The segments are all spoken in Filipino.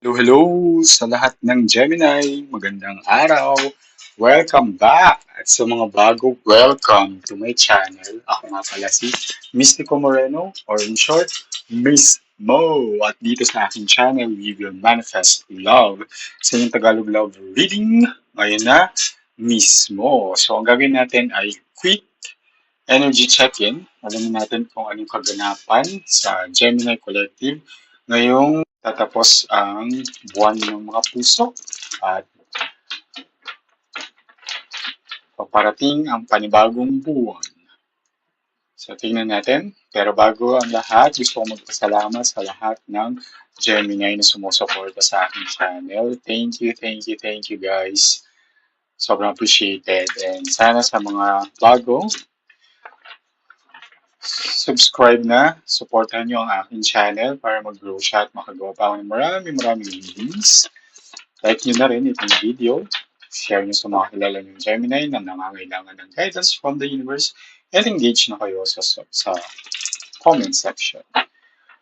Hello, hello sa lahat ng Gemini. Magandang araw. Welcome back. At sa mga bago, welcome to my channel. Ako nga pala si Mystico Moreno or in short, Miss Mo. At dito sa aking channel, we will manifest love. Sa inyong Tagalog love reading, ngayon na, mismo. So, ang gagawin natin ay quick energy check-in. Alamin natin kung anong kaganapan sa Gemini Collective ngayong tatapos ang buwan ng mga puso at paparating ang panibagong buwan. So, tingnan natin. Pero bago ang lahat, gusto ko magpasalamat sa lahat ng Gemini na sumusuporta sa aking channel. Thank you guys. Sobrang appreciated. And sana sa mga bago, subscribe na, supportan nyo ang aking channel para mag-grow siya at makagawa pa ako ng maraming readings. Like nyo na rin itong video. Share nyo sa mga kilala ng Gemini na nangangailangan ng guidance from the universe and engage na kayo sa comment section.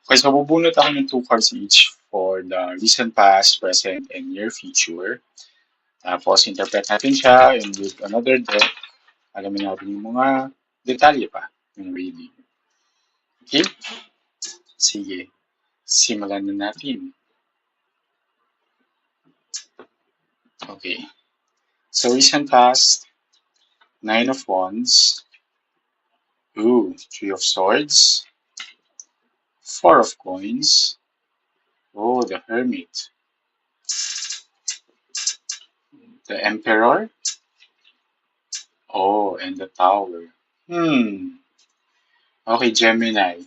Okay, so bubunot ako ng 2 cards each for the recent past, present, and near future. Tapos interpret natin siya and with another deck, alamin natin yung mga detalye pa ng reading. Okay? Sige, simulan na natin. Okay. So recent past, 9 of Wands, ooh, 3 of Swords, 4 of Coins, oh, the Hermit, the Emperor, oh, and the Tower. Okay, Gemini,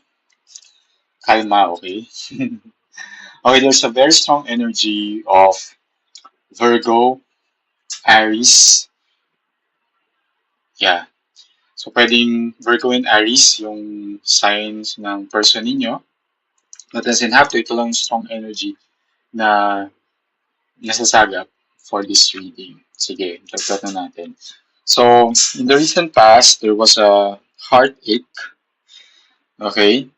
kalma, okay? Okay, there's a very strong energy of Virgo, Aries, yeah. So, pwedeng Virgo and Aries yung signs ng person ninyo. That doesn't have to. Ito lang strong energy na nasasagap for this reading. Sige, interpret na natin. So, in the recent past, there was a heartache, okay,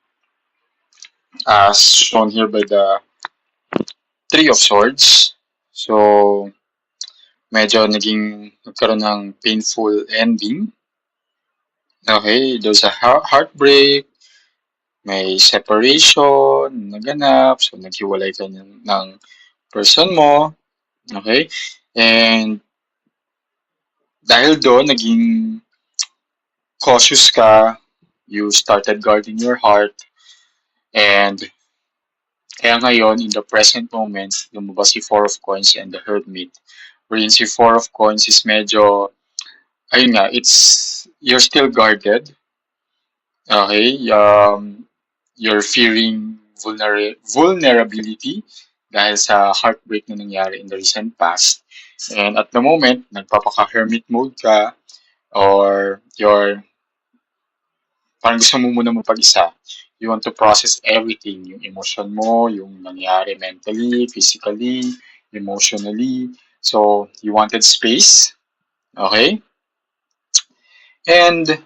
as shown here by the 3 of Swords. So, medyo nagkaroon ng painful ending. Okay, there's a heartbreak, may separation, naganap, so naghiwalay ka ng person mo, okay? And dahil doon, naging cautious ka, you started guarding your heart, and kaya ngayon, in the present moment, lumabas si 4 of Coins and the Hermit. Wherein si 4 of Coins is medyo, ayun nga, you're still guarded, okay? You're fearing vulnerability dahil sa heartbreak na nangyari in the recent past. And at the moment, nagpapaka-hermit mode ka or parang gusto mo muna mapag-isa. You want to process everything, yung emotion mo, yung nangyari mentally, physically, emotionally. So, you wanted space, okay? And,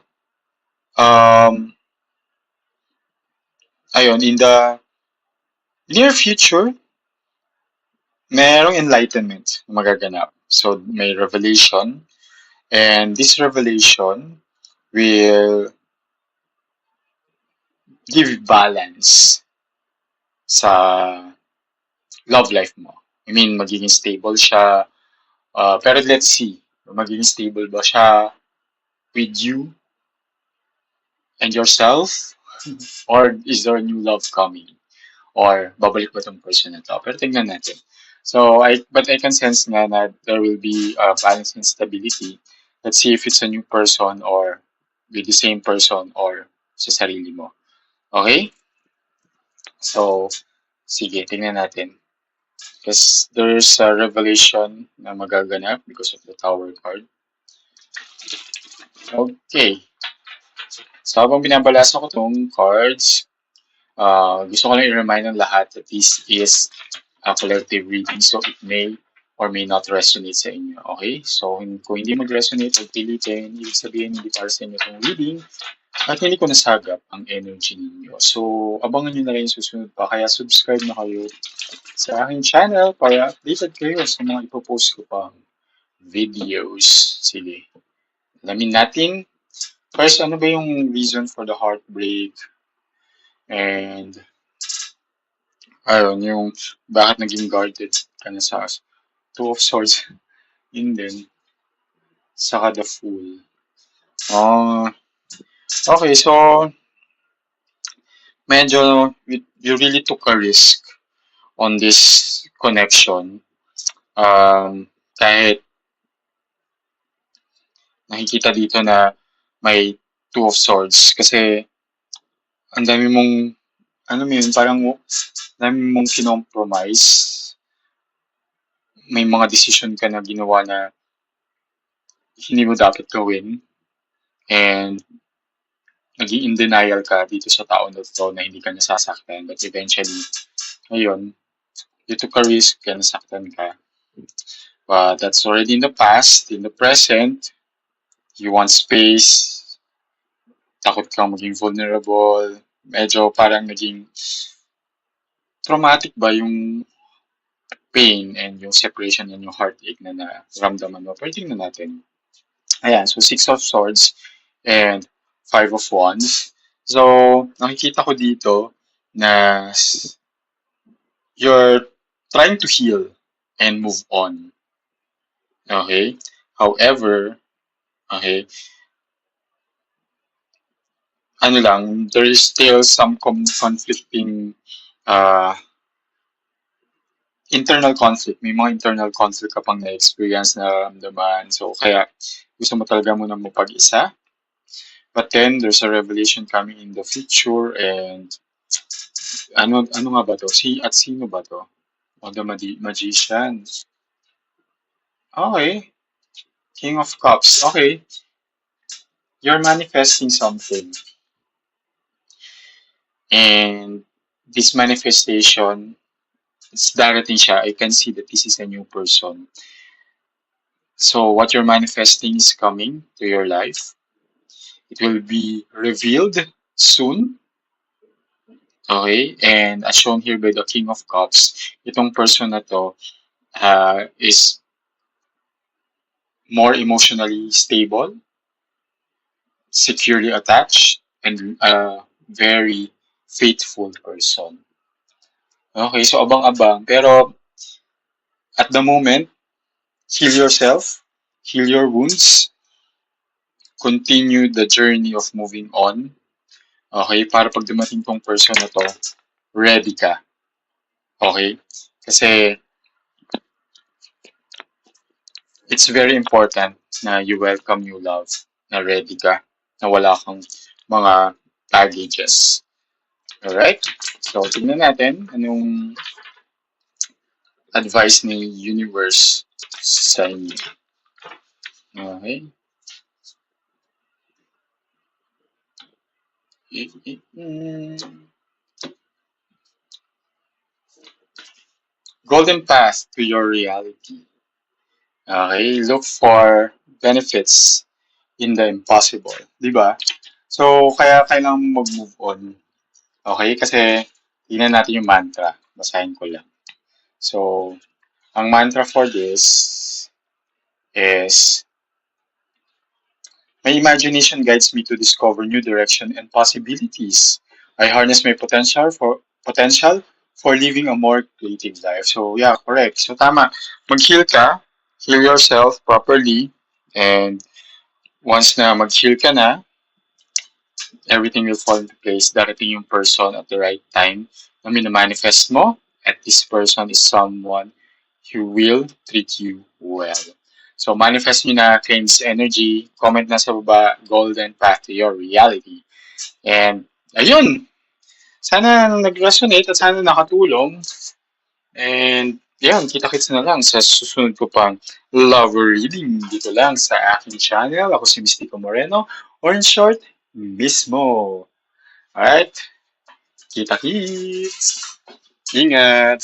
ayun, in the near future, merong enlightenment na magaganap. So, may revelation. And this revelation will give balance sa love life mo. I mean, magiging stable siya. Pero let's see, magiging stable ba siya with you and yourself? Or is there a new love coming? Or babalik ba tong person na to? Pero tingnan natin. So, but I can sense na there will be balance and stability. Let's see if it's a new person or with the same person or sa sarili mo. Okay? So, sige, tingnan natin. Because there's a revelation na magaganap because of the Tower card. Okay. So, habang binabalasa ko tong cards, gusto ko lang i-remind ng lahat that this is a collective reading, so it may or may not resonate sa inyo. Okay? So, kung hindi mag-resonate, huwag pilitin. Ibig sabihin, hindi para sa inyo itong reading. at hindi ko nasagap ang energy ninyo. So, abangan nyo na rin yung susunod pa. Kaya subscribe na kayo sa aking channel para updated kayo sa mga ipopost ko pang videos. Sige, alamin natin. First, ano ba yung reason for the heartbreak? And, ayun, yung bakit naging guarded ka na sa Two of Swords. Yun din. Saka the Fool. Ah, okay, so, medyo you really took a risk on this connection. Kahit nakikita dito na may Two of Swords kasi ang dami mong, ano mo yun, parang dami mong kinompromise. May mga decision ka na ginawa na hindi mo dapat gawin and naging in denial ka dito sa tao na to na hindi ka nasasaktan. But eventually, ngayon, you took a risk kaya nasaktan ka. But that's already in the past. In the present, you want space, takot kang maging vulnerable, medyo parang naging traumatic ba yung pain and yung separation and yung heartache na naramdaman mo. Pero tingnan natin. Ayan, so Six of Swords and Five of Wands. So, nakikita ko dito na you're trying to heal and move on. Okay? However, okay, ano lang, there is still some conflicting uh, internal conflict. May mga internal conflict ka pang na-experience na ramdaman. So, kaya gusto mo talaga muna mapag-isa. But then, there's a revelation coming in the future and ano nga ba to? At sino ba to? O the Magician. Okay. King of Cups. Okay. You're manifesting something. And this manifestation, it's darating siya. I can see that this is a new person. So what you're manifesting is coming to your life. It will be revealed soon. Okay? And as shown here by the King of Cups, itong person na to is more emotionally stable, securely attached, and a very faithful person. Okay, so abang-abang. Pero at the moment, heal yourself, heal your wounds, continue the journey of moving on. Okay, para pag dumating tong person na to, ready ka. Okay? Kasi it's very important na you welcome new love, na ready ka, na wala kang mga baggages. Alright? So, tignan natin anong advice ni Universe sa inyo. Okay? Golden path to your reality. Okay? Look for benefits in the impossible. Diba? So, kaya kailangan mag-move on. Okay? Kasi, tingnan natin yung mantra. Basahin ko lang. So, ang mantra for this is, my imagination guides me to discover new direction and possibilities. I harness my potential for living a more creative life. So, yeah, correct. So, tama. Mag-heal ka. Heal yourself properly. And once na mag-heal ka na, everything will fall into place. Darating yung person at the right time na minamanifest mo. And this person is someone who will treat you well. So, manifest nyo na Cleanse Energy. Comment na sa baba, Golden Path to Your Reality. And, ayun! Sana nag-resonate at sana nakatulong. And, yan, kita-kits na lang sa susunod ko pang love reading dito lang sa aking channel. Ako si Mystico Moreno, or in short, Mismo. Alright? Kita-kits! Ingat!